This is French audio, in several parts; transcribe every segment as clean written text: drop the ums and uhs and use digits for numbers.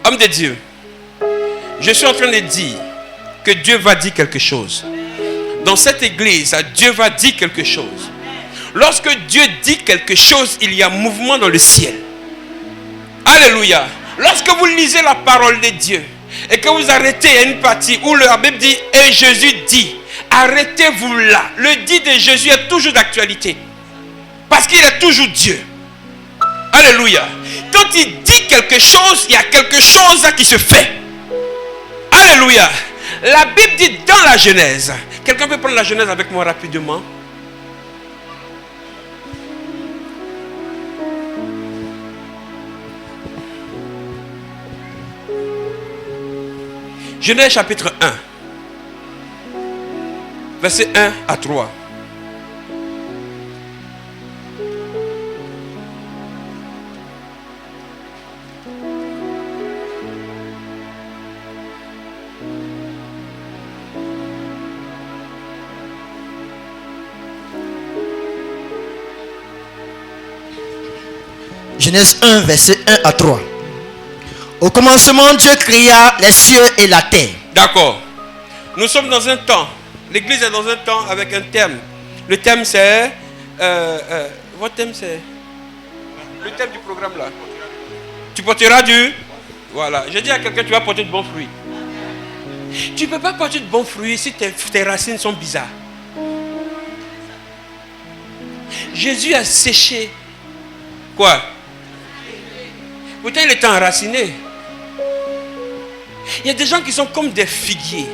Homme de Dieu, je suis en train de dire que Dieu va dire quelque chose. Dans cette église, Dieu va dire quelque chose. Lorsque Dieu dit quelque chose, il y a mouvement dans le ciel. Alléluia. Lorsque vous lisez la parole de Dieu et que vous arrêtez à une partie où la Bible dit « Et Jésus dit », arrêtez-vous là. Le dit de Jésus est toujours d'actualité. Parce qu'il est toujours Dieu. Alléluia. Quand il dit quelque chose, il y a quelque chose qui se fait. Alléluia. La Bible dit dans la Genèse. Quelqu'un peut prendre la Genèse avec moi rapidement? Genèse chapitre 1. Verset 1 à 3. Genèse 1, verset 1 à 3. Au commencement, Dieu créa les cieux et la terre. D'accord. Nous sommes dans un temps. L'église est dans un temps avec un thème. Le thème c'est... votre thème c'est... Le thème du programme là. Tu porteras du... Voilà. Je dis à quelqu'un, tu vas porter de bons fruits. Tu ne peux pas porter de bons fruits si tes racines sont bizarres. Jésus a séché. Quoi? Pourtant il était enraciné. Il y a des gens qui sont comme des figuiers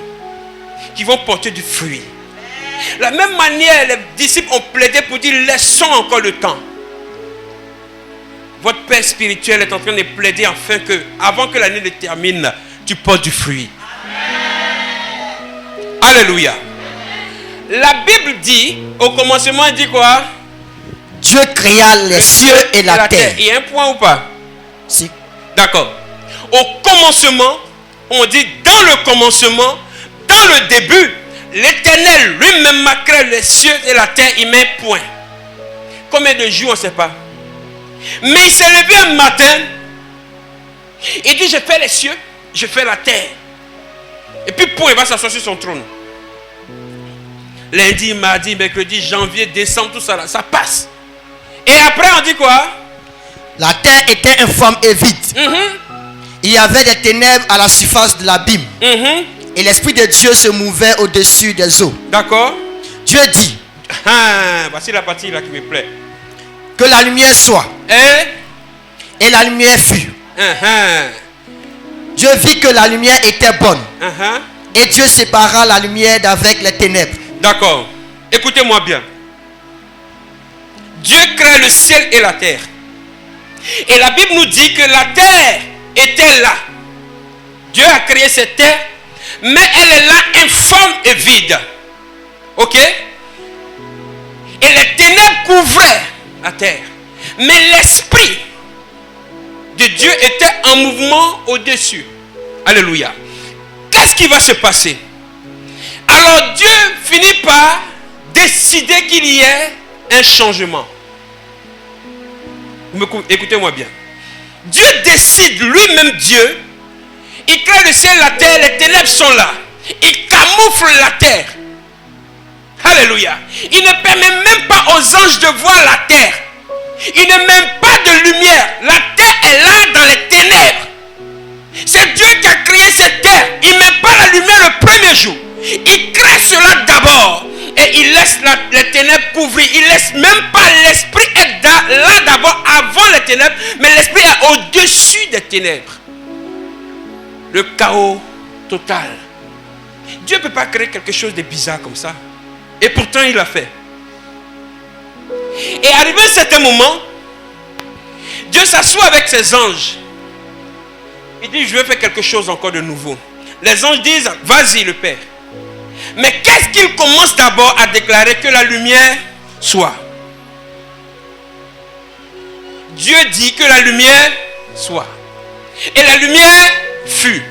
qui vont porter du fruit. De la même manière, les disciples ont plaidé pour dire laissons encore le temps. Votre Père spirituel est en train de plaider afin que, avant que l'année ne termine, tu portes du fruit. Alléluia. La Bible dit, au commencement, elle dit quoi? Dieu créa les cieux et la terre. Il y a un point ou pas? Si. D'accord. Au commencement, on dit dans le commencement, dans le début, l'Éternel lui-même a créé les cieux et la terre, il met point. Combien de jours, on ne sait pas. Mais il s'est levé un matin, il dit je fais les cieux, je fais la terre. Et puis point, il va s'asseoir sur son trône. Lundi, mardi, mercredi, janvier, décembre, tout ça là, ça passe. Et après on dit quoi? La terre était informe et vide. Il y avait des ténèbres à la surface de l'abîme. Et l'Esprit de Dieu se mouvait au-dessus des eaux. D'accord. Dieu dit. Voici la partie là qui me plaît. Que la lumière soit. Et la lumière fut. Dieu vit que la lumière était bonne. Et Dieu sépara la lumière d'avec les ténèbres. D'accord. Écoutez-moi bien. Dieu crée le ciel et la terre. Et la Bible nous dit que la terre était là. Dieu a créé cette terre, mais elle est là informe et vide. Ok? Et les ténèbres couvraient la terre. Mais l'esprit de Dieu était en mouvement au-dessus. Alléluia. Qu'est-ce qui va se passer? Alors Dieu finit par décider qu'il y ait un changement. Écoutez-moi bien. Dieu décide lui-même, Dieu. Il crée le ciel et la terre, les ténèbres sont là. Il camoufle la terre. Alléluia. Il ne permet même pas aux anges de voir la terre. Il ne met pas de lumière. La terre est là dans les ténèbres. C'est Dieu qui a créé cette terre. Il ne met pas la lumière le premier jour. Il crée cela d'abord. Et il laisse les ténèbres couvrir. Il ne laisse même pas l'esprit être là d'abord avant les ténèbres. Mais l'esprit est au-dessus des ténèbres. Le chaos total. Dieu ne peut pas créer quelque chose de bizarre comme ça. Et pourtant il l'a fait. Et arrivé à un certain moment, Dieu s'assoit avec ses anges. Il dit je veux faire quelque chose encore de nouveau. Les anges disent vas-y le Père. Mais qu'est-ce qu'il commence d'abord à déclarer? Que la lumière soit. Dieu dit que la lumière soit. Et la lumière fut.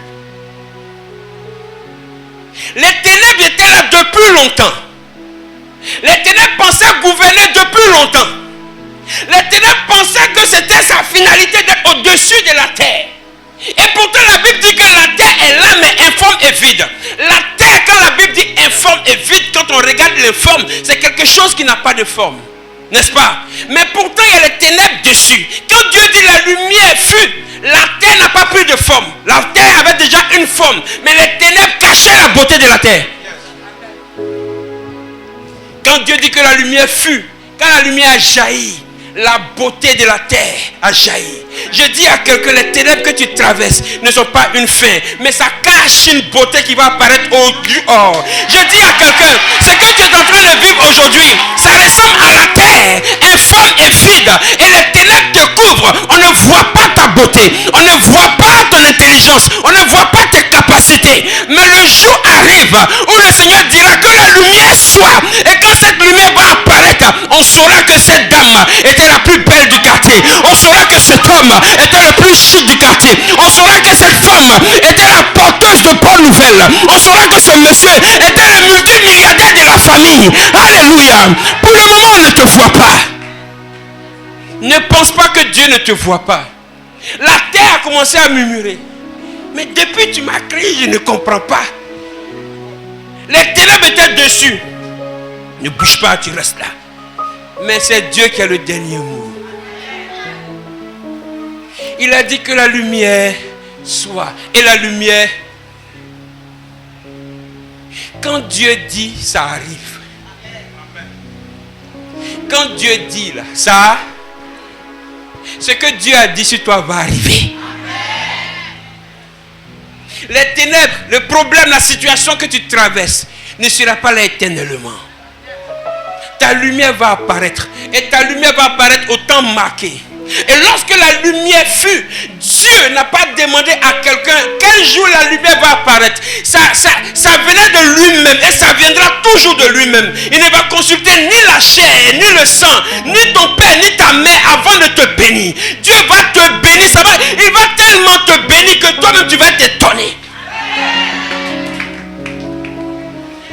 Les ténèbres étaient là depuis longtemps. Les ténèbres pensaient gouverner depuis longtemps. Les ténèbres pensaient que c'était sa finalité d'être au-dessus de la terre. Et pourtant la l'informe, c'est quelque chose qui n'a pas de forme. N'est-ce pas? Mais pourtant, il y a les ténèbres dessus. Quand Dieu dit la lumière fut, la terre n'a pas pris de forme. La terre avait déjà une forme. Mais les ténèbres cachaient la beauté de la terre. Quand Dieu dit que la lumière fut, quand la lumière a jailli, la beauté de la terre a jailli. Je dis à quelqu'un, les ténèbres que tu traverses ne sont pas une fin, mais ça cache une beauté qui va apparaître au dehors. Je dis à quelqu'un, ce que tu es en train de vivre aujourd'hui, ça ressemble à la terre, informe et vide, et les ténèbres te couvrent. On ne voit pas ta beauté, on ne voit pas ton intelligence, on ne voit pas tes capacités. Mais le jour arrive où le Seigneur dira que la lumière soit, et quand cette lumière va apparaître, on saura que cette dame était la plus belle du quartier. On saura que cet homme était le plus chic du quartier. On saura que cette femme était la porteuse de bonnes nouvelles. On saura que ce monsieur était le multimilliardaire de la famille. Alléluia. Pour le moment, on ne te voit pas. Ne pense pas que Dieu ne te voit pas. La terre a commencé à murmurer. Mais depuis tu m'as crié, je ne comprends pas. Les ténèbres étaient dessus. Ne bouge pas, tu restes là. Mais c'est Dieu qui a le dernier mot. Il a dit que la lumière soit. Et la lumière, quand Dieu dit, ça arrive. Quand Dieu dit là, ça, ce que Dieu a dit sur toi va arriver. Les ténèbres, le problème, la situation que tu traverses ne sera pas là éternellement. Ta lumière va apparaître. Et ta lumière va apparaître au temps marqué. Et lorsque la lumière fut, Dieu n'a pas demandé à quelqu'un quel jour la lumière va apparaître. Ça venait de lui-même et ça viendra toujours de lui-même. Il ne va consulter ni la chair, ni le sang, ni ton père, ni ta mère avant de te bénir. Dieu va te bénir. Il va tellement te bénir que toi-même tu vas t'étonner.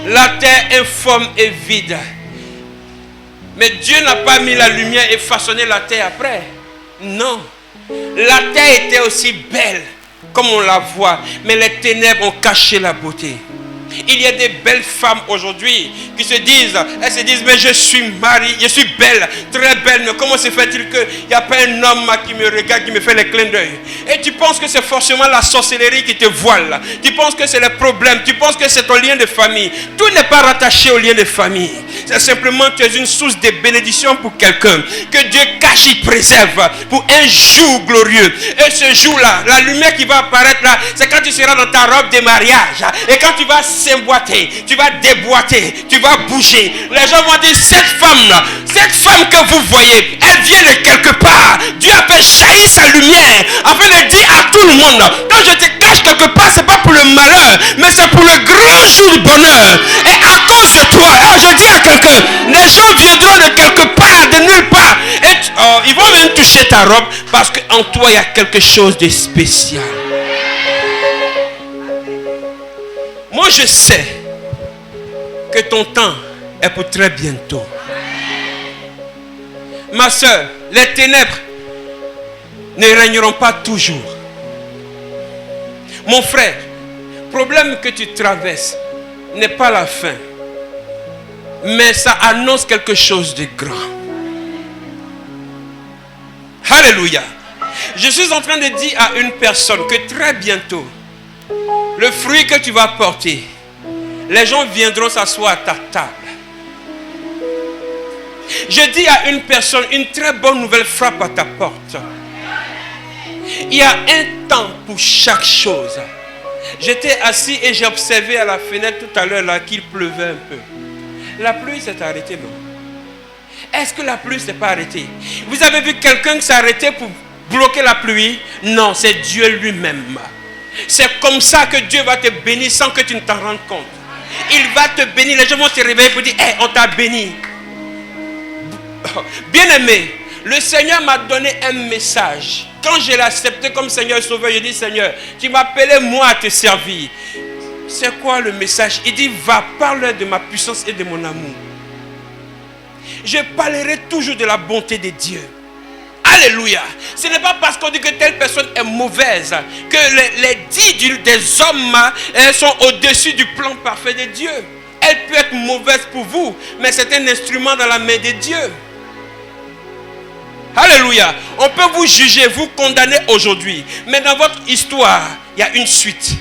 La terre informe et vide. Mais Dieu n'a pas mis la lumière et façonné la terre après. Non. La terre était aussi belle, comme on la voit. Mais les ténèbres ont caché la beauté. Il y a des belles femmes aujourd'hui qui se disent, elles se disent, mais je suis mariée, je suis belle, très belle, mais comment se fait-il qu'il n'y a pas un homme qui me regarde, qui me fait les clins d'œil? Et tu penses que c'est forcément la sorcellerie qui te voile. Tu penses que c'est le problème, tu penses que c'est ton lien de famille. Tout n'est pas rattaché au lien de famille. C'est simplement tu es une source de bénédiction pour quelqu'un que Dieu cache, il préserve pour un jour glorieux. Et ce jour-là, la lumière qui va apparaître là, c'est quand tu seras dans ta robe de mariage. Et quand tu vas s'emboîter, tu vas déboîter, tu vas bouger. Les gens vont dire, cette femme-là, cette femme que vous voyez, elle vient de quelque part. Dieu a fait jaillir sa lumière afin de dire à tout le monde, quand je te cache quelque part, c'est pas pour le malheur, mais c'est pour le grand jour du bonheur. Et à cause de toi, alors je dis à quelqu'un, les gens viendront de quelque part, de nulle part, et ils vont même toucher ta robe parce qu'en toi il y a quelque chose de spécial. Moi je sais que ton temps est pour très bientôt. Ma soeur, les ténèbres ne régneront pas toujours. Mon frère, le problème que tu traverses n'est pas la fin. Mais ça annonce quelque chose de grand. Alléluia. Je suis en train de dire à une personne que très bientôt, le fruit que tu vas porter, les gens viendront s'asseoir à ta table. Je dis à une personne, une très bonne nouvelle frappe à ta porte. Il y a un temps pour chaque chose. J'étais assis et j'ai observé à la fenêtre tout à l'heure là qu'il pleuvait un peu. La pluie s'est arrêtée, non? Est-ce que la pluie ne s'est pas arrêtée? Vous avez vu quelqu'un qui s'est arrêté pour bloquer la pluie? Non, c'est Dieu lui-même. C'est comme ça que Dieu va te bénir sans que tu ne t'en rendes compte. Il va te bénir. Les gens vont se réveiller pour dire, hey, on t'a béni. Bien-aimé, le Seigneur m'a donné un message. Quand je l'ai accepté comme Seigneur Sauveur, je dis, Seigneur, tu m'as appelé moi à te servir. C'est quoi le message? Il dit, va, parle de ma puissance et de mon amour. Je parlerai toujours de la bonté de Dieu. Alléluia. Ce n'est pas parce qu'on dit que telle personne est mauvaise que les dits des hommes sont au-dessus du plan parfait de Dieu. Elle peut être mauvaise pour vous, mais c'est un instrument dans la main de Dieu. Alléluia. On peut vous juger, vous condamner aujourd'hui, mais dans votre histoire, il y a une suite.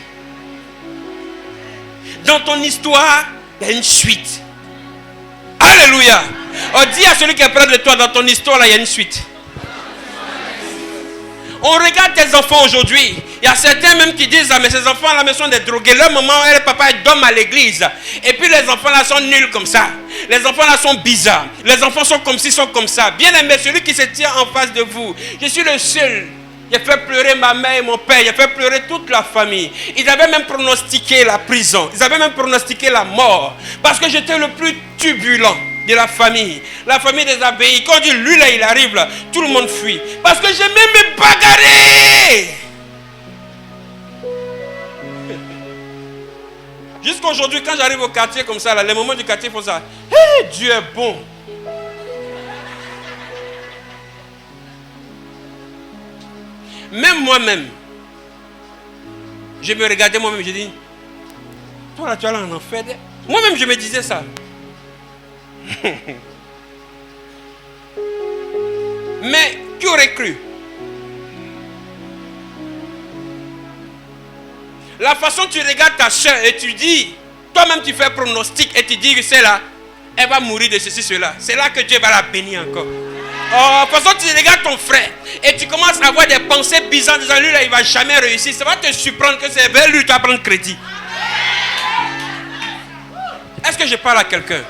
Dans ton histoire, il y a une suite. Alléluia. On dit à celui qui est près de toi, dans ton histoire, là, il y a une suite. On regarde tes enfants aujourd'hui. Il y a certains même qui disent, ah, mais ces enfants là sont des drogués. Leur maman et le papa dorment à l'église. Et puis les enfants là sont nuls comme ça. Les enfants là sont bizarres. Les enfants sont comme ci, sont comme ça. Bien aimé, celui qui se tient en face de vous. Je suis le seul. J'ai fait pleurer ma mère et mon père. J'ai fait pleurer toute la famille. Ils avaient même pronostiqué la prison. Ils avaient même pronostiqué la mort. Parce que j'étais le plus turbulent de la famille des abbayes. Quand on dit lui là il arrive là, tout le monde fuit. Parce que j'aimais me bagarrer. Jusqu'aujourd'hui, quand j'arrive au quartier comme ça, là, les moments du quartier font ça. Hey, Dieu est bon. Même moi-même, je me regardais moi-même, je dis, toi là tu as là en enfer. Moi-même je me disais ça. Mais qui aurait cru? La façon dont tu regardes ta soeur et tu dis, toi-même tu fais pronostic et tu dis que c'est là, elle va mourir de ceci, cela. C'est là que Dieu va la bénir encore. Oh, la façon dont tu regardes ton frère et tu commences à avoir des pensées bizarres, disant lui là il va jamais réussir. Ça va te surprendre que c'est vers lui que tu vas prendre crédit. Est-ce que je parle à quelqu'un?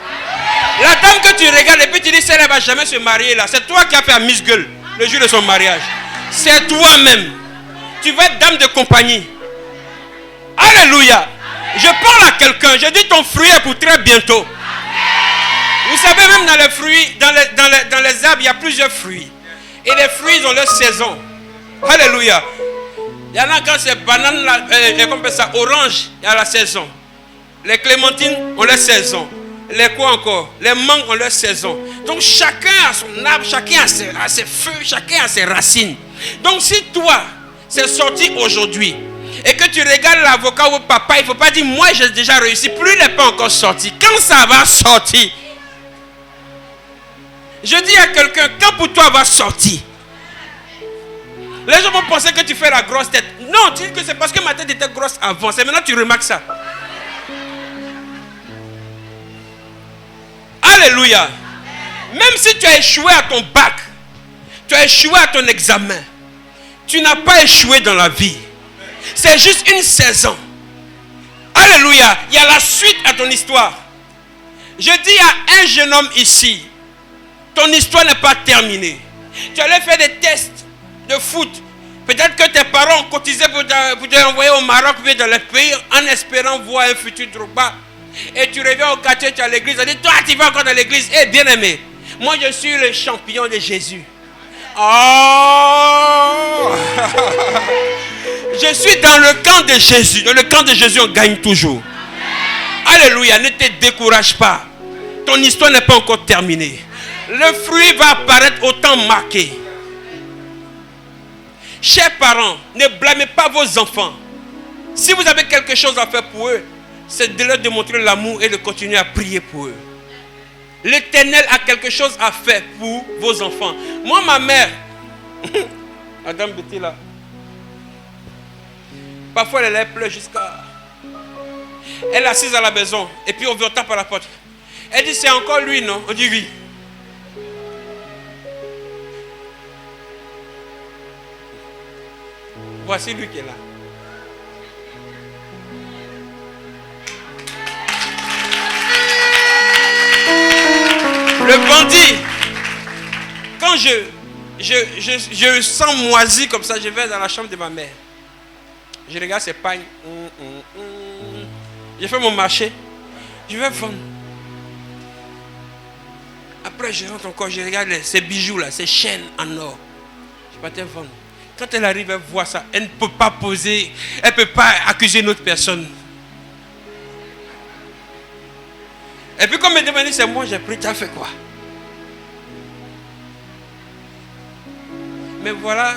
La dame que tu regardes et puis tu dis celle elle ne va jamais se marier là. C'est toi qui as fait à Miss Gueule le jour de son mariage. C'est toi-même. Tu vas être dame de compagnie. Alléluia. Je parle à quelqu'un. Je dis ton fruit est pour très bientôt. Vous savez même dans les fruits, dans les arbres il y a plusieurs fruits. Et les fruits ils ont leur saison. Alléluia. Il y en a quand c'est banane, comme ça, orange, il y a la saison. Les clémentines ont leur saison. Les quoi encore? Les mangues ont leur saison. Donc chacun a son arbre, chacun a ses feuilles, chacun a ses racines. Donc si toi, c'est sorti aujourd'hui, et que tu regardes l'avocat ou le papa, il ne faut pas dire, moi j'ai déjà réussi, plus il n'est pas encore sorti. Quand ça va sortir, je dis à quelqu'un, quand pour toi va sortir, les gens vont penser que tu fais la grosse tête. Non, tu dis que c'est parce que ma tête était grosse avant. C'est maintenant que tu remarques ça. Alléluia. Même si tu as échoué à ton bac, tu as échoué à ton examen, tu n'as pas échoué dans la vie. C'est juste une saison. Alléluia. Il y a la suite à ton histoire. Je dis à un jeune homme ici, ton histoire n'est pas terminée. Tu allais faire des tests de foot. Peut-être que tes parents ont cotisé pour te envoyer au Maroc ou dans les pays en espérant voir un futur Drogba. Et tu reviens au quartier, tu es à l'église, on dit, toi tu vas encore dans l'église. Eh bien aimé, moi je suis le champion de Jésus. Oh je suis dans le camp de Jésus. Dans le camp de Jésus, on gagne toujours. Alléluia, ne te décourage pas. Ton histoire n'est pas encore terminée. Le fruit va apparaître au temps marqué. Chers parents, ne blâmez pas vos enfants. Si vous avez quelque chose à faire pour eux, c'est de leur démontrer l'amour et de continuer à prier pour eux. L'Éternel a quelque chose à faire pour vos enfants. Moi, ma mère, Madame Betty là, parfois elle pleure jusqu'à... Elle est assise à la maison et puis on tape à la porte. Elle dit, c'est encore lui, non? On dit oui. Voici lui qui est là. Le bandit, quand je sens moisi comme ça, je vais dans la chambre de ma mère. Je regarde ses pagnes. Je fais mon marché. Je vais vendre. Après, je rentre encore, je regarde ces bijoux là, ces chaînes en or. Je partais vendre. Quand elle arrive, elle voit ça. Elle ne peut pas poser, elle ne peut pas accuser une autre personne. Et puis, comme elle demande, c'est moi, j'ai pris, tu as fait quoi? Mais voilà.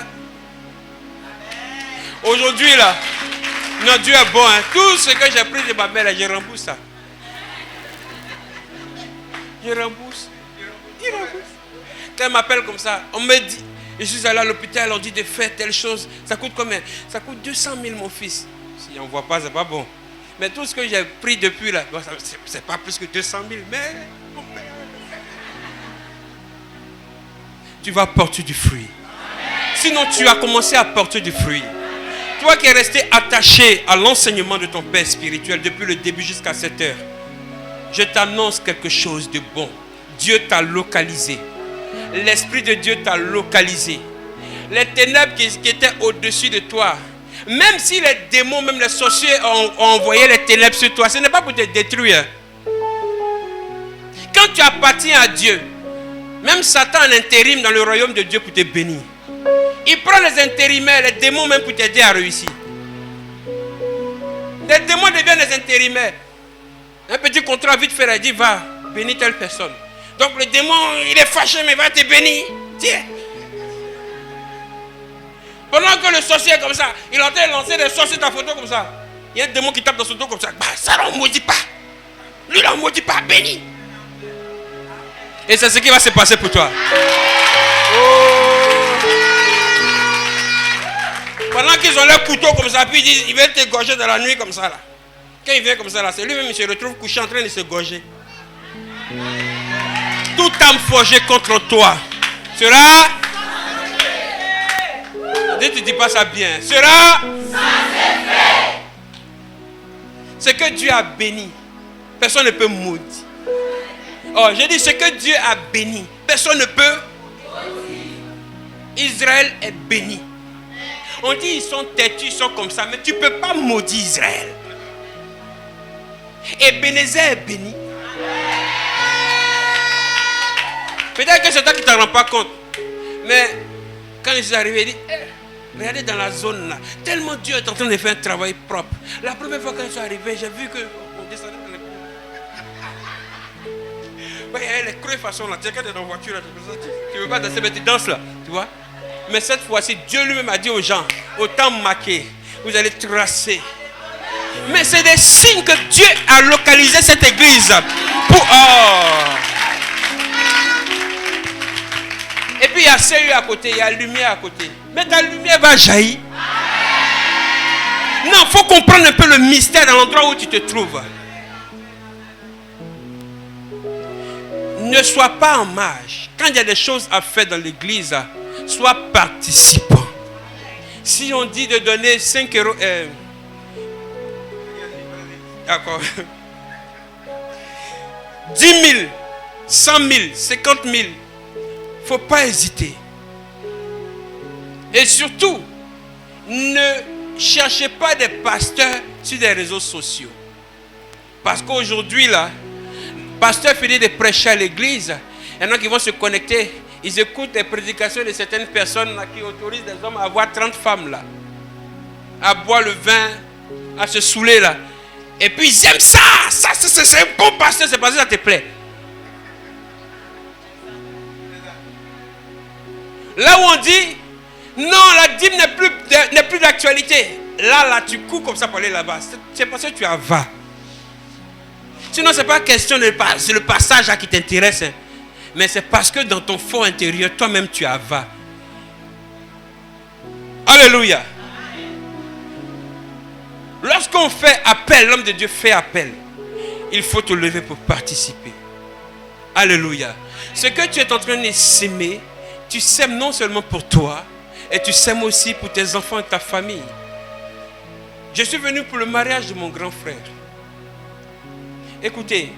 Aujourd'hui, là, notre Dieu est bon. Hein. Tout ce que j'ai pris de ma mère, là, je rembourse ça. Je rembourse. Il rembourse. Quand elle m'appelle comme ça, on me dit, je suis allé à l'hôpital, on dit de faire telle chose. Ça coûte combien? Ça coûte 200 000, mon fils. Si on ne voit pas, c'est pas bon. Mais tout ce que j'ai pris depuis là, bon, c'est pas plus que 200 000, mais tu vas porter du fruit. Sinon, tu as commencé à porter du fruit. Toi qui es resté attaché à l'enseignement de ton Père spirituel depuis le début jusqu'à cette heure, je t'annonce quelque chose de bon. Dieu t'a localisé. L'Esprit de Dieu t'a localisé. Les ténèbres qui étaient au-dessus de toi, même si les démons, même les sorciers ont envoyé les ténèbres sur toi, ce n'est pas pour te détruire. Quand tu appartiens à Dieu, même Satan en intérim dans le royaume de Dieu pour te bénir. Il prend les intérimaires, les démons même pour t'aider à réussir. Les démons deviennent les intérimaires. Un petit contrat vite fait, il dit va bénir telle personne. Donc le démon, il est fâché, mais il va te bénir. Tiens. Pendant que le sorcier est comme ça, il est en train de lancer des sorciers dans ta photo comme ça. Il y a un démon qui tape dans son dos comme ça. Bah, ça ne maudit pas. Lui, il ne maudit pas, béni. Et c'est ce qui va se passer pour toi. Pendant qu'ils ont leur couteau comme ça, puis ils disent, ils veulent te gorger dans la nuit comme ça. Là. Quand il vient comme ça, là, c'est lui-même qui se retrouve couché en train de se gorger. Toute âme forgée contre toi sera... Dieu ne dis pas ça bien. Sera... Ce que Dieu a béni, personne ne peut maudire. Oh, j'ai dit ce que Dieu a béni, personne ne peut. Israël est béni. On dit ils sont têtus, ils sont comme ça, mais tu ne peux pas maudire Israël. Ebenezer est béni. Peut-être que c'est toi qui ne t'en rends pas compte. Mais quand je suis arrivé, il dit, regardez dans la zone là, tellement Dieu est en train de faire un travail propre. La première fois quand je suis arrivé, j'ai vu qu'on descendait dans les... Il y a les creux façon là, tu es dans la voiture là, tu ne veux pas danser, mais tu danses là, tu vois. Mais cette fois-ci, Dieu lui-même a dit aux gens, autant marquer, vous allez tracer. Mais c'est des signes que Dieu a localisé cette église pour... Oh. Et puis il y a CU à côté, il y a lumière à côté. Mais ta lumière va jaillir. Non, il faut comprendre un peu le mystère dans l'endroit où tu te trouves. Ne sois pas en marge. Quand il y a des choses à faire dans l'église, sois participant. Si on dit de donner 5 euros... D'accord. 10 000, 100 000, 50 000. Il ne faut pas hésiter. Et surtout, ne cherchez pas des pasteurs sur des réseaux sociaux. Parce qu'aujourd'hui, là, le pasteur finit de prêcher à l'église. Il y en a qui vont se connecter. Ils écoutent les prédications de certaines personnes là, qui autorisent des hommes à avoir 30 femmes là. À boire le vin, à se saouler là. Et puis ils aiment ça. Ça c'est un bon pasteur, c'est parce que ça te plaît. Là où on dit, non, la dîme n'est plus d'actualité. Là, tu cours comme ça pour aller là-bas. C'est parce que tu as va. Sinon, ce n'est pas question c'est le passage là qui t'intéresse. Hein. Mais c'est parce que dans ton fort intérieur, toi-même, tu as va. Alléluia. Lorsqu'on fait appel, l'homme de Dieu fait appel. Il faut te lever pour participer. Alléluia. Ce que tu es en train de s'aimer, tu sèmes non seulement pour toi, et tu sèmes aussi pour tes enfants et ta famille. Je suis venu pour le mariage de mon grand frère. Écoutez,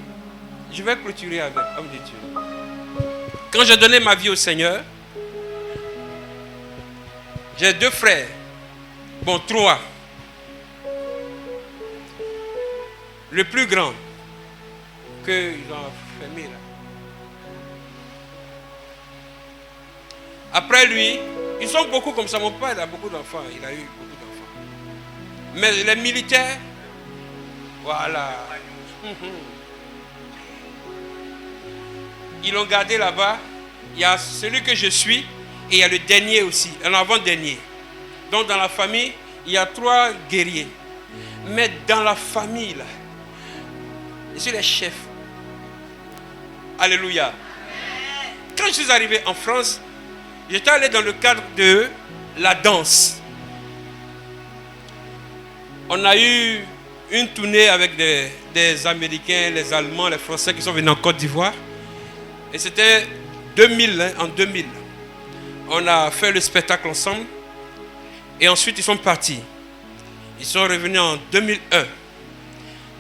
je vais clôturer avec homme de Dieu. Quand j'ai donné ma vie au Seigneur, j'ai 2 frères. Bon, 3. Le plus grand qu'ils ont fermé là. Après lui, ils sont beaucoup comme ça. Mon père a beaucoup d'enfants. Il a eu beaucoup d'enfants. Mais les militaires, voilà. Ils l'ont gardé là-bas. Il y a celui que je suis et il y a le dernier aussi, un avant-dernier. Donc dans la famille, il y a 3 guerriers. Mais dans la famille, là, je suis le chef. Alléluia. Quand je suis arrivé en France, j'étais allé dans le cadre de la danse. On a eu une tournée avec des Américains, les Allemands, les Français qui sont venus en Côte d'Ivoire. Et c'était 2000, en 2000. On a fait le spectacle ensemble. Et ensuite, ils sont partis. Ils sont revenus en 2001.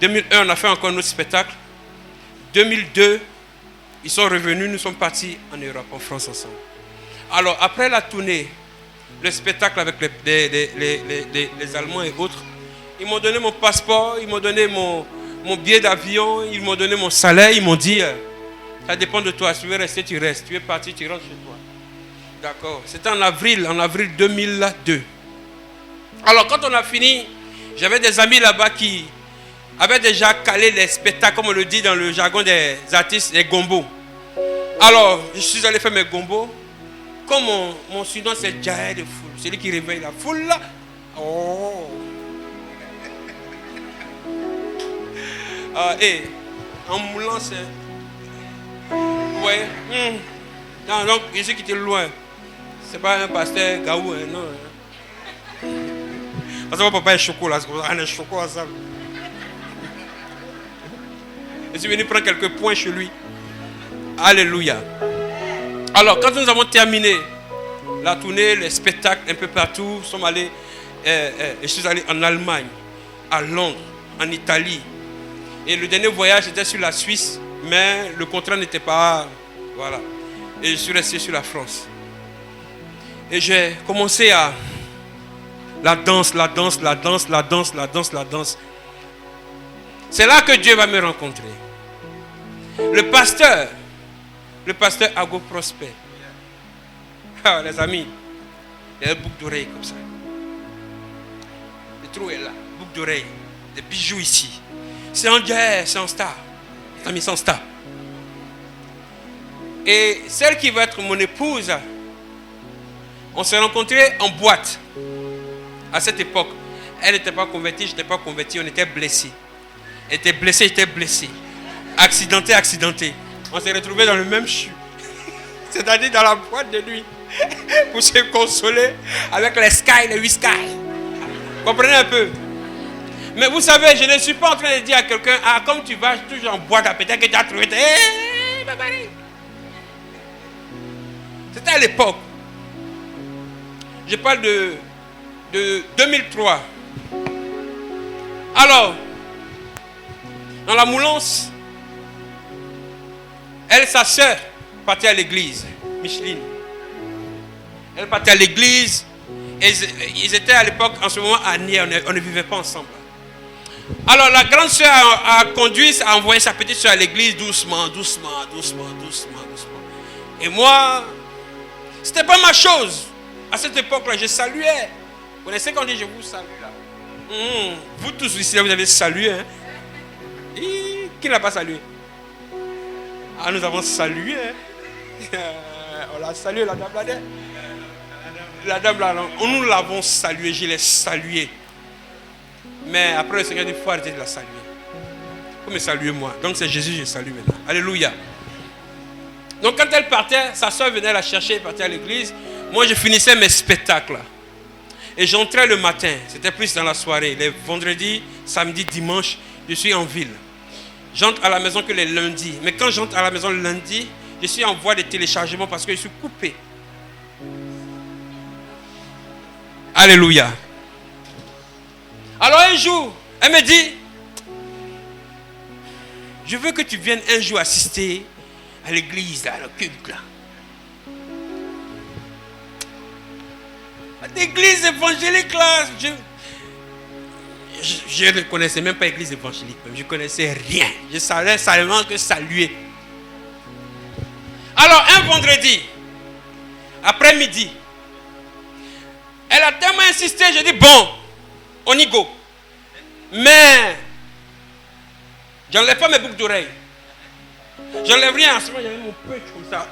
2001, on a fait encore un autre spectacle. 2002, ils sont revenus, nous sommes partis en Europe, en France ensemble. Alors, après la tournée, le spectacle avec les Allemands et autres, ils m'ont donné mon passeport, ils m'ont donné mon billet d'avion, ils m'ont donné mon salaire, ils m'ont dit, ça dépend de toi, si tu veux rester, tu restes, tu veux partir, tu rentres chez toi. D'accord. C'était en avril 2002. Alors, quand on a fini, j'avais des amis là-bas qui avaient déjà calé les spectacles, comme on le dit dans le jargon des artistes, les gombos. Alors, je suis allé faire mes gombos. Comme mon surnom, c'est Jaël de Foule, celui qui réveille la foule là. Oh! Et en moulant, c'est. Ouais. Non, donc, je sais qu'il était loin. C'est pas un pasteur Gaou, hein, non. Parce que mon papa est choco là, on est choco ensemble. Je suis venu prendre quelques points chez lui. Alléluia. Alors, quand nous avons terminé la tournée, les spectacles un peu partout, nous sommes allés, je suis allé en Allemagne, à Londres, en Italie. Et le dernier voyage était sur la Suisse, mais le contrat n'était pas. Voilà. Et je suis resté sur la France. Et j'ai commencé à. La danse. C'est là que Dieu va me rencontrer. Le pasteur Ago Prosper. Ah, les amis, il y a une boucle d'oreille comme ça. Le trou est là, boucle d'oreille, des bijoux ici. C'est en guerre, c'est en star. Les amis, c'est en star. Et celle qui va être mon épouse, on s'est rencontrés en boîte. À cette époque, elle n'était pas convertie, je n'étais pas converti, on était blessés. Elle était blessée, j'étais blessé. Accidenté. On s'est retrouvés dans le même chute. C'est-à-dire dans la boîte de nuit. Pour se consoler avec les Sky, les 8 Sky. Comprenez un peu. Mais vous savez, je ne suis pas en train de dire à quelqu'un, ah, comme tu vas toujours en boîte, peut-être que tu as trouvé. C'était à l'époque. Je parle de 2003. Alors, dans la moulance, elle, sa soeur, partait à l'église, Micheline. Elle partait à l'église. Et ils étaient à l'époque, en ce moment, à Nier. On ne vivait pas ensemble. Alors, la grande soeur a conduit, a envoyé sa petite soeur à l'église doucement. Et moi, c'était pas ma chose. À cette époque-là, je saluais. Vous connaissez quand on dit je vous salue là? Vous tous ici, vous avez salué. Hein? Qui n'a pas salué? Ah, nous avons salué. Hein? On l'a salué, la dame là. La dame là, nous l'avons salué, je l'ai salué. Mais après le Seigneur dit, il faut arrêter de la saluer. Il faut me saluer moi. Donc c'est Jésus que je salue maintenant. Alléluia. Donc quand elle partait, sa soeur venait la chercher, elle partait à l'église. Moi je finissais mes spectacles. Et j'entrais le matin, c'était plus dans la soirée. Les vendredis, samedi, dimanche, je suis en ville. J'entre à la maison que les lundis. Mais quand j'entre à la maison le lundi, je suis en voie de téléchargement parce que je suis coupé. Alléluia. Alors un jour, elle me dit, je veux que tu viennes un jour assister à l'église, à le culte là. L'église évangélique là, je ne connaissais même pas l'église évangélique, je ne connaissais rien. Je savais seulement que saluer. Alors un vendredi, après-midi, elle a tellement insisté, je dis bon, on y go. Mais, j'enlève pas mes boucles d'oreilles. J'enlève rien, en ce moment, j'enlève mon peuch comme ça.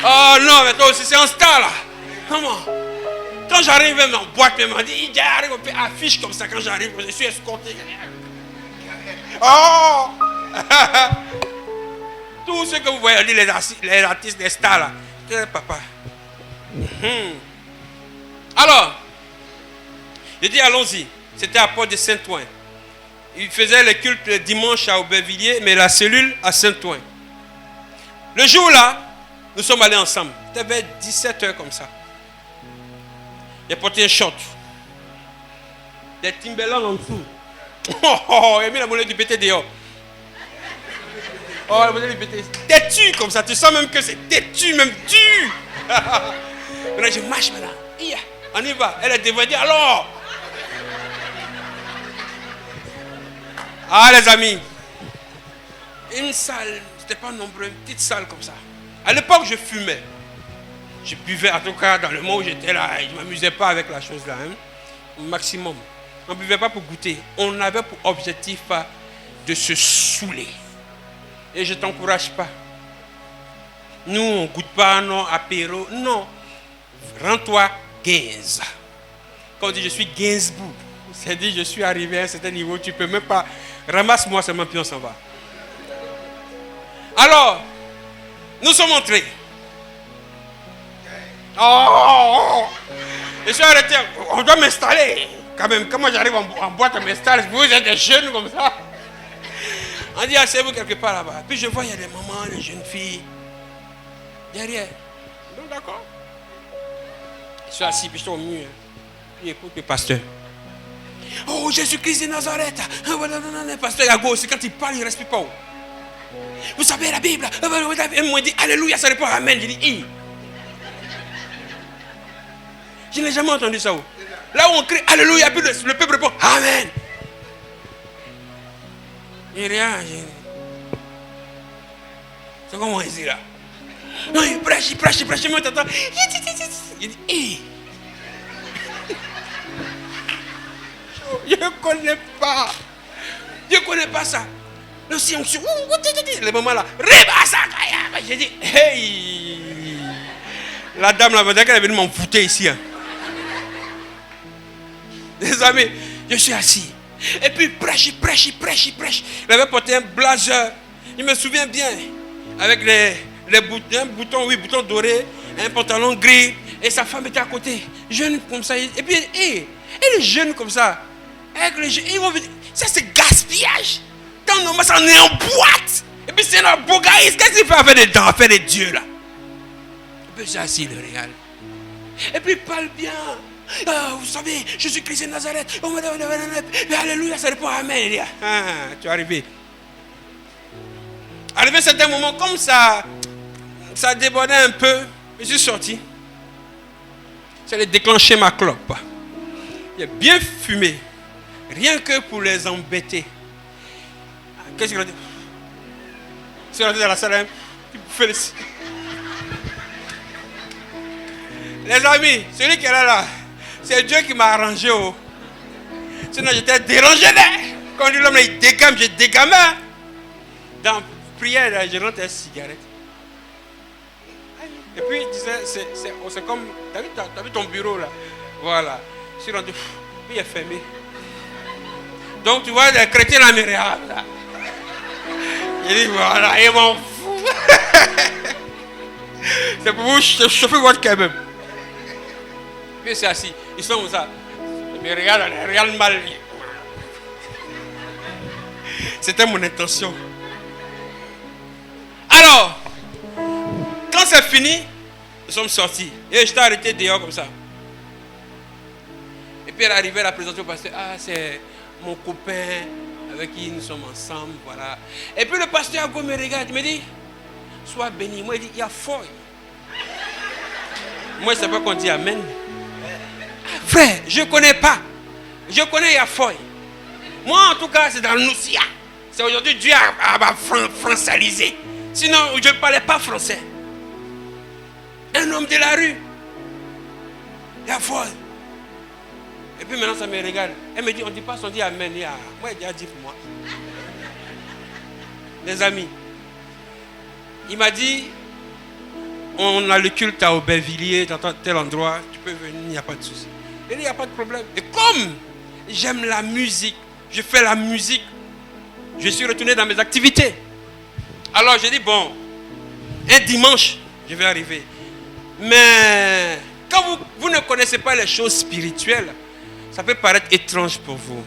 Ah, oh non, mais toi aussi, c'est un star là. Comment? Quand j'arrive même en boîte, même on dit, j'arrive, on fait affiche comme ça. Quand j'arrive, je suis escorté. Oh! Tout ce que vous voyez, les artistes, les stars là, c'est papa. Alors, je dis allons-y. C'était à Port de Saint-Ouen. Il faisait le culte le dimanche à Aubervilliers, mais la cellule à Saint-Ouen. Le jour-là, nous sommes allés ensemble. C'était vers 17h comme ça. J'ai porté un short. Des Timberland en dessous. Il a mis la monnaie du pété dehors. Oh, la monnaie du pété. Têtu comme ça. Tu sens même que c'est têtu, même dur. Maintenant, je marche maintenant. On y va. Elle a dévoilé. Alors. Ah, les amis. Une salle. C'était pas nombreux. Une petite salle comme ça. À l'époque, je fumais. Je buvais, en tout cas, dans le moment où j'étais là. Je ne m'amusais pas avec la chose là. Au maximum. On ne buvait pas pour goûter. On avait pour objectif de se saouler. Et je ne t'encourage pas. Nous, on ne goûte pas, non, apéro. Non. Rends-toi Gainsbourg. Quand on dit je suis Gainsbourg, c'est-à-dire je suis arrivé à un certain niveau, tu ne peux même pas. Ramasse-moi seulement, puis on s'en va. Alors, nous sommes entrés. Oh! Je suis arrêté. On doit m'installer. Quand même, comment j'arrive en boîte à m'installer? Vous êtes des jeunes comme ça. On dit, asseyez-vous quelque part là-bas. Puis je vois, il y a des mamans, des jeunes filles. Derrière. Donc d'accord. Je suis assis, puis je suis au mur. Puis écoute le pasteur. Oh, Jésus-Christ de Nazareth. Le pasteur à gauche, c'est quand il parle, il ne respire pas. Vous savez la Bible. Et moi, il dit, Alléluia, ça répond Amen. Je dis, je n'ai jamais entendu ça. Là où on crie Alléluia, puis le peuple répond Amen. Il rien. C'est comme on dit là. Non, il prêche. Moi, t'entends. Il dit, je ne connais pas. Je ne connais pas ça. Le si on se. Les moments là. J'ai dit, hey. La dame là, qu'elle est venue m'en foutre ici. Hein. Les amis, je suis assis. Et puis il prêche. Il avait porté un blazer. Je me souviens bien. Avec les boutons dorés, un pantalon gris. Et sa femme était à côté. Jeune comme ça. Et puis, elle est jeune comme ça. Avec les jeunes, ça c'est gaspillage. Dans nos masses, on est en boîte. Et puis c'est notre beau gars. Qu'est-ce qu'il fait avec des dieux là? Et puis c'est assis, le régal. Et puis il parle bien. Vous savez, Jésus-Christ de Nazareth. Alléluia, ça répond Amen. Tu es arrivé. Arrivé à un certain moment, comme ça débordait un peu, je suis sorti. J'allais déclencher ma clope. Il a bien fumé. Rien que pour les embêter. Qu'est-ce qu'il a dit? C'est rentré dans la salle. Félicite. Les amis, celui qui est là. C'est Dieu qui m'a arrangé. Sinon j'étais dérangé. Quand l'homme il dégame, j'ai dégamé. Dans la prière, je rentre une cigarette. Et puis il disait, c'est comme, t'as vu ton bureau là? Voilà. Je suis rentré, puis il est fermé. Donc tu vois, les chrétiens là me regardent là. Il dit voilà, ils m'en foutent. C'est pour vous chauffer votre cœur même. Puis c'est assis. Ils sont comme ça. Ils me regardent mal. C'était mon intention. Alors, quand c'est fini, nous sommes sortis. Et j'étais arrêté dehors comme ça. Et puis elle arrivait à la présenter au pasteur. Ah, c'est mon copain avec qui nous sommes ensemble. Voilà. Et puis le pasteur me regarde. Il me dit, sois béni. Moi, il dit, il y a foi. Moi, je ne sais pas qu'on dit Amen. Frère, je ne connais pas. Je connais Yafoy. Moi, en tout cas, c'est dans le Noussia. C'est aujourd'hui Dieu a françalisé. Sinon, je ne parlais pas français. Un homme de la rue. Yafoy. Et puis maintenant, ça me regarde. Elle me dit, on ne dit pas, on dit Amen. Moi, il a dit pour moi. Les amis. Il m'a dit, on a le culte à Aubervilliers, dans tel endroit, tu peux venir, il n'y a pas de souci. Il n'y a pas de problème. Et comme j'aime la musique, je fais la musique, je suis retourné dans mes activités. Alors j'ai dit, bon, un dimanche, je vais arriver. Mais quand vous ne connaissez pas les choses spirituelles, ça peut paraître étrange pour vous.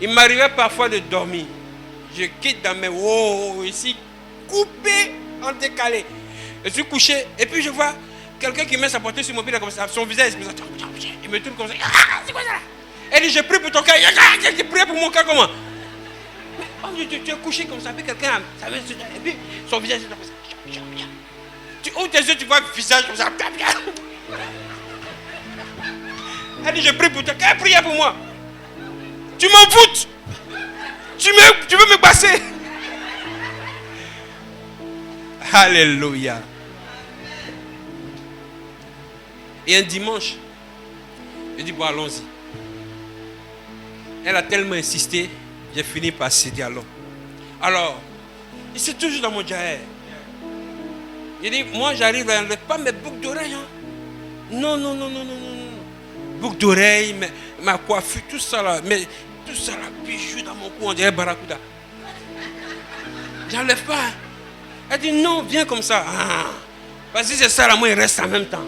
Il m'arrivait parfois de dormir. Je quitte dans mes ici, coupé en décalé. Je suis couché et puis je vois quelqu'un qui met sa poitrine sur mon pied comme ça, son visage, il me tourne comme ça. Ah, c'est quoi ça là? Elle dit, j'ai prié pour ton cœur. J'ai prié pour mon cœur comment? Tu es couché comme ça, puis quelqu'un, et puis son visage est comme ça. Tu ouvres tes yeux, tu vois le visage comme ça. Elle dit, je prie pour toi. Quelle prière pour moi? Tu m'en foutes. Tu veux me passer. Alléluia. Et un dimanche, je dis, bon, allons-y. Elle a tellement insisté, j'ai fini par céder alors, il c'est toujours dans mon jaher. Il dit, moi j'arrive, je n'enlève pas mes boucles d'oreilles. Hein. Non. Boucles d'oreilles, ma coiffure, tout ça là, bijoux dans mon cou, on dirait Barracuda. J'enlève pas. Hein. Elle dit, non, viens comme ça. Ah. Parce que c'est ça là, moi il reste en même temps.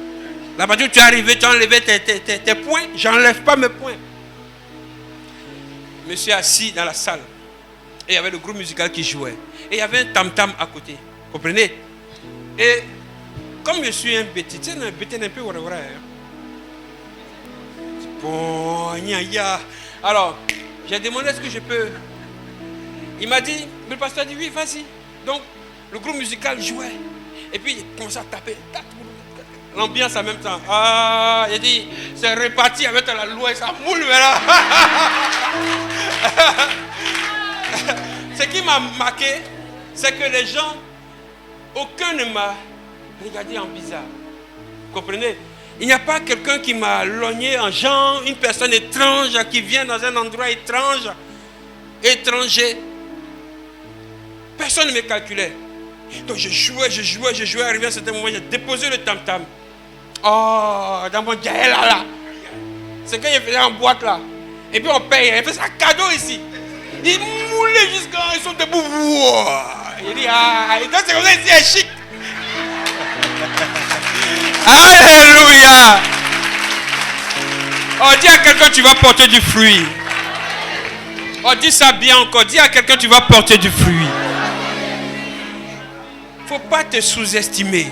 Là-bas, tu es arrivé, tu as enlevé tes poings, j'enlève pas mes poings. Je me suis assis dans la salle. Et il y avait le groupe musical qui jouait. Et il y avait un tam-tam à côté. Vous comprenez? Et comme je suis un bêtise, tu sais, un bêtise un peu vrai. Bon, alors, j'ai demandé est-ce que je peux. Il m'a dit, le pasteur a dit oui, vas-y. Donc, le groupe musical jouait. Et puis, il commençait à taper. L'ambiance en même temps. Ah, il a dit, c'est reparti avec la loi et ça moule là. Ce qui m'a marqué, c'est que les gens, aucun ne m'a regardé en bizarre. Vous comprenez? Il n'y a pas quelqu'un qui m'a logné en genre, une personne étrange qui vient dans un endroit étranger. Personne ne me calculait. Donc je jouais, arrivé à un certain moment, j'ai déposé le tam-tam. Oh, dans mon jail là. C'est quand il faisait en boîte là. Et puis on paye, il fait ça cadeau ici. Ils moulaient jusqu'à ils sont debout. Il dit, ah, et donc c'est comme ça ici, c'est chic. Alléluia. Oh, dis à quelqu'un, tu vas porter du fruit. Oh, dis ça bien encore. Dis à quelqu'un, tu vas porter du fruit. Il ne faut pas te sous-estimer.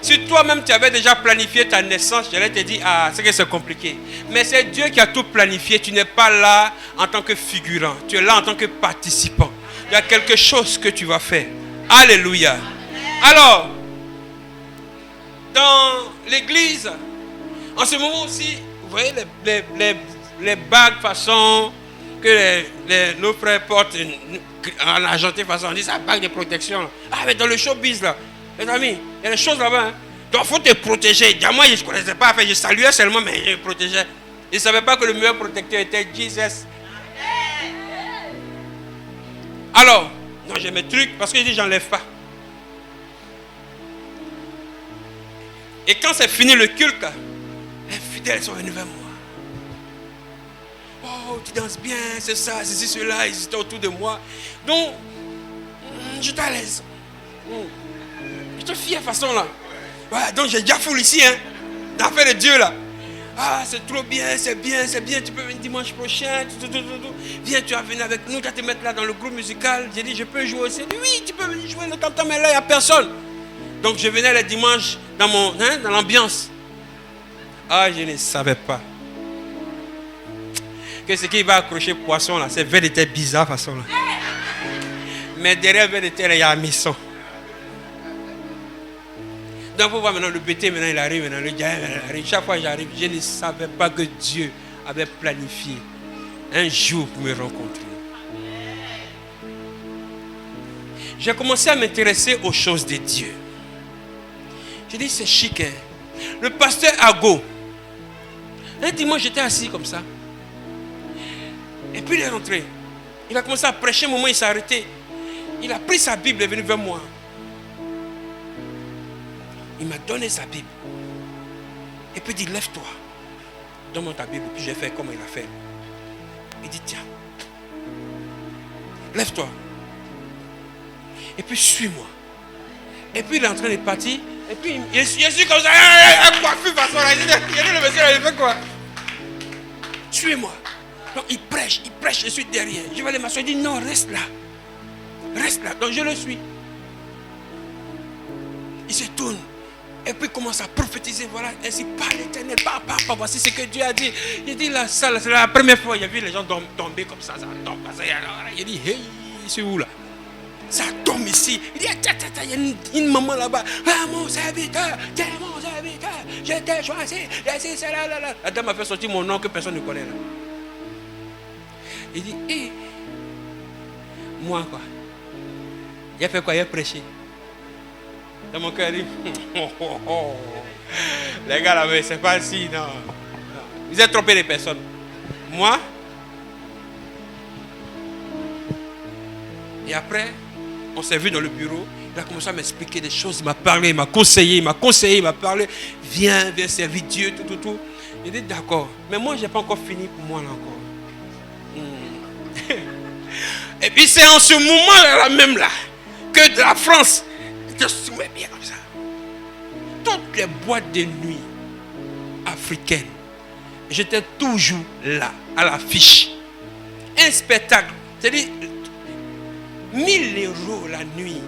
Si toi-même tu avais déjà planifié ta naissance, j'allais te dire, ah, c'est que c'est compliqué. Mais c'est Dieu qui a tout planifié. Tu n'es pas là en tant que figurant. Tu es là en tant que participant. Il y a quelque chose que tu vas faire. Alléluia. Alors, dans l'église, en ce moment aussi, vous voyez les bagues façon que nos frères portent en argenté façon, on dit ça, bague de protection. Ah, mais dans le showbiz là, les amis, il y a des choses là-bas. Hein. Donc il faut te protéger. Moi, je ne connaissais pas, je saluais seulement, mais je me protégeais. Je ne savais pas que le meilleur protecteur était Jesus. Alors, non, j'ai mes trucs parce que je dis, j'enlève pas. Et quand c'est fini le culte, les fidèles sont venus vers moi. Oh, tu danses bien, c'est ça, c'est ceci, cela, ils étaient autour de moi. Donc, je suis à l'aise. Je te fier façon là. Ouais, donc j'ai déjà foule ici, hein, dans l'affaire de Dieu là. Ah, c'est trop bien, c'est bien, tu peux venir dimanche prochain. Viens, tu vas venir avec nous, tu vas te mettre là dans le groupe musical. J'ai dit, je peux jouer aussi. Oui, tu peux venir jouer le tam-tam, mais là, il n'y a personne. Donc je venais le dimanche dans l'ambiance. Ah, je ne savais pas que ce qui va accrocher poisson là, c'est verre de terre bizarre façon là. Mais derrière verre de terre, il y a un misson. Donc vous voyez maintenant le BT, maintenant il arrive, maintenant le gars, il arrive. Chaque fois j'arrive, je ne savais pas que Dieu avait planifié un jour pour me rencontrer. J'ai commencé à m'intéresser aux choses de Dieu. J'ai dit, c'est chic, hein. Le pasteur Ago, un dimanche, j'étais assis comme ça. Et puis il est rentré. Il a commencé à prêcher, un moment, il s'est arrêté. Il a pris sa Bible et est venu vers moi. Il m'a donné sa Bible. Et puis il dit, lève-toi. Donne-moi ta Bible. Puis j'ai fait comme il a fait. Il dit, tiens. Lève-toi. Et puis suis-moi. Et puis il est en train de partir. Et puis je suis comme ça. Coiffé façon là. Il dit le monsieur, il fait quoi? Suis-moi. Donc il prêche, je suis derrière. Je vais aller m'asseoir. Il dit non, reste là. Reste là. Donc je le suis. Il se tourne. Et puis il commence à prophétiser. Voilà, ainsi par l'Éternel. Voici ce que Dieu a dit. Il dit là, ça, c'est la première fois. Il a vu les gens tomber comme ça. Ça tombe. Il dit, hey, c'est où là? Ça tombe ici. Il dit, il y a une maman là-bas. Ah, mon serviteur, t'es mon serviteur. Je t'ai choisi. C'est là. La dame a fait sortir mon nom que personne ne connaît là. Il dit, hé, moi quoi? Il a fait quoi? Il a prêché. Dans mon cœur, il dit, les gars là, mais c'est pas si, non. Ils ont trompé les personnes. Moi? Et après, on s'est vu dans le bureau. Il a commencé à m'expliquer des choses. Il m'a parlé, il m'a conseillé, il m'a parlé. Viens servir Dieu, tout. Il dit d'accord. Mais moi, je n'ai pas encore fini pour moi là encore. Et puis c'est en ce moment-là même là que de la France, je soumets bien comme ça. Toutes les boîtes de nuit africaines, j'étais toujours là, à l'affiche. Un spectacle, c'est-à-dire 1000 € la nuit,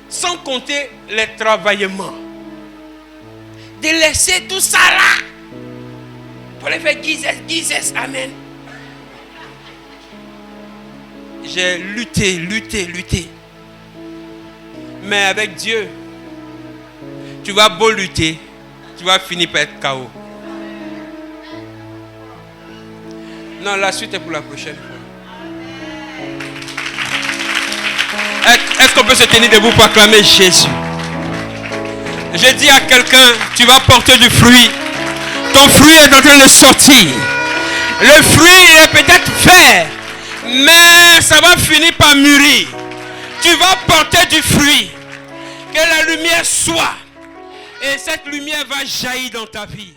sans compter les travaillements. De laisser tout ça là, pour les faire guises, amen. J'ai lutté. Mais avec Dieu, tu vas beau lutter, tu vas finir par être KO. Non, la suite est pour la prochaine fois. Est-ce qu'on peut se tenir debout pour acclamer Jésus? Je dis à quelqu'un, tu vas porter du fruit. Ton fruit est en train de sortir. Le fruit est peut-être vert, mais ça va finir par mûrir. Tu vas porter du fruit. Que la lumière soit. Et cette lumière va jaillir dans ta vie.